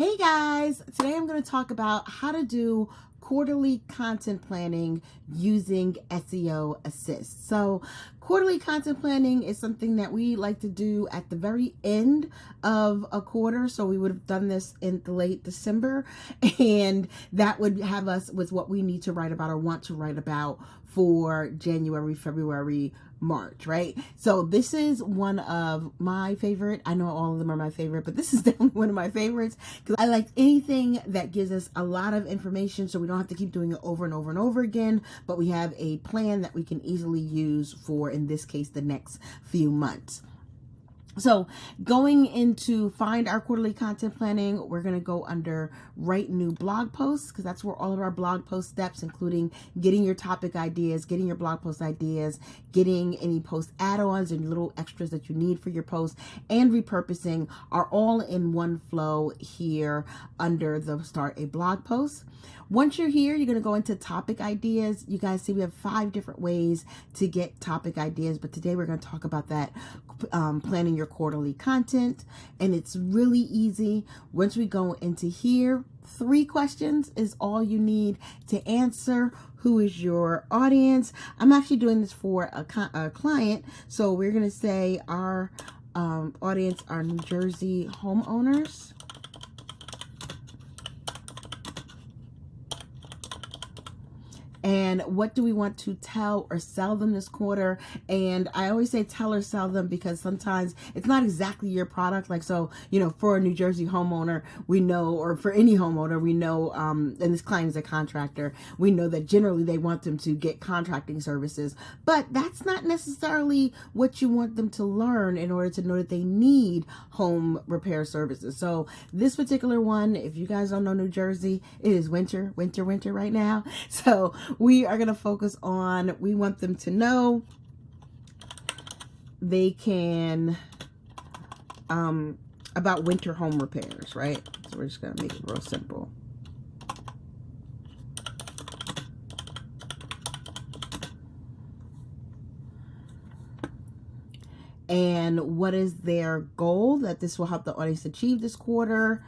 Hey guys, today I'm going to talk about how to do quarterly content planning using SEO Assist. So quarterly content planning is something that we like to do at the very end of a quarter. So we would have done this in the late December, and that would have us with what we need to write about or want to write about for January, February, March, right? So this is one of my favorite. I know all of them are my favorite, but this is definitely one of my favorites because I like anything that gives us a lot of information so we don't have to keep doing it over and over and over again, but we have a plan that we can easily use for, in this case, the next few months. So going into find our quarterly content planning, we're going to go under write new blog posts because that's where all of our blog post steps, including getting your topic ideas, getting your blog post ideas, getting any post add-ons and little extras that you need for your post, and repurposing are all in one flow here under the start a blog post. Once you're here, you're going to go into topic ideas. You guys see we have 5 different ways to get topic ideas, but today we're going to talk about that planning your quarterly content, and it's really easy. Once we go into here, 3 questions is all you need to answer. Who is your audience? I'm actually doing this for a client, so we're going to say our audience are New Jersey homeowners. And what do we want to tell or sell them this quarter? And I always say tell or sell them because sometimes it's not exactly your product. Like, so, for a New Jersey homeowner, we know, or for any homeowner, we know, and this client is a contractor, we know that generally they want them to get contracting services, but that's not necessarily what you want them to learn in order to know that they need home repair services. So this particular one, if you guys don't know New Jersey, it is winter right now. So we are going to focus on, we want them to know they can, about winter home repairs, right? So we're just going to make it real simple. And what is their goal that this will help the audience achieve this quarter?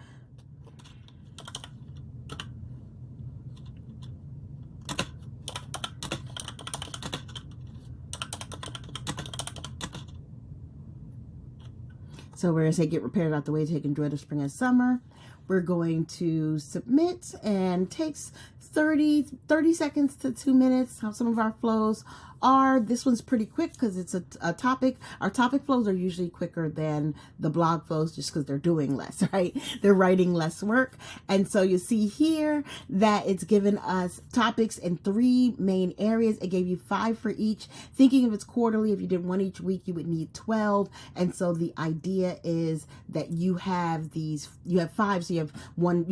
So we're going to say get repaired out the way so you can enjoy the spring and summer. We're going to submit, and takes 30 seconds to 2 minutes. How some of our flows are. This one's pretty quick because it's a topic. Our topic flows are usually quicker than the blog flows just because they're doing less, right? They're writing less work. And so you see here that it's given us topics in 3 main areas. It gave you 5 for each. Thinking if it's quarterly, if you did 1 each week, you would need 12. And so the idea is that you have 5, so you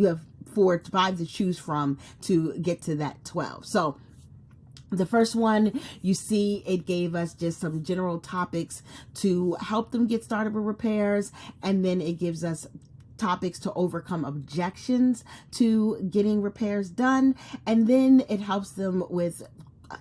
have 4 to 5 to choose from to get to that 12. So the first one, you see it gave us just some general topics to help them get started with repairs, and then it gives us topics to overcome objections to getting repairs done, and then it helps them with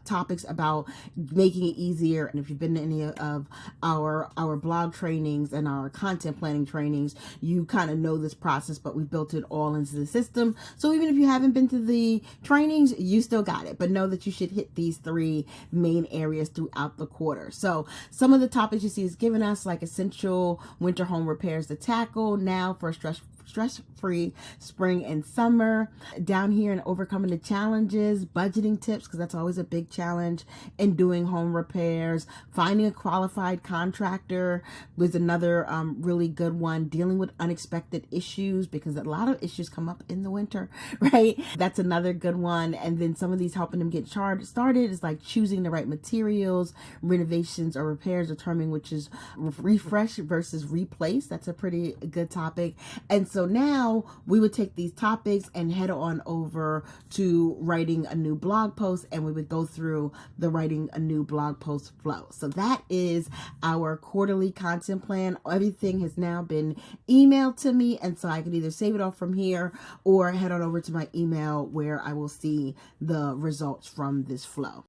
topics about making it easier. And if you've been to any of our blog trainings and our content planning trainings, you kind of know this process, but we built it all into the system. So even if you haven't been to the trainings, you still got it, but know that you should hit these 3 main areas throughout the quarter. So some of the topics you see is given us, like essential winter home repairs to tackle now for stress-free spring and summer. Down here in overcoming the challenges, budgeting tips, because that's always a big challenge in doing home repairs. Finding a qualified contractor was another really good one. Dealing with unexpected issues, because a lot of issues come up in the winter, right? That's another good one. And then some of these helping them get started is like choosing the right materials, renovations or repairs, determining which is refresh versus replace. That's a pretty good topic. And so now we would take these topics and head on over to writing a new blog post, and we would go through the writing a new blog post flow. So that is our quarterly content plan. Everything has now been emailed to me, and so I can either save it off from here or head on over to my email where I will see the results from this flow.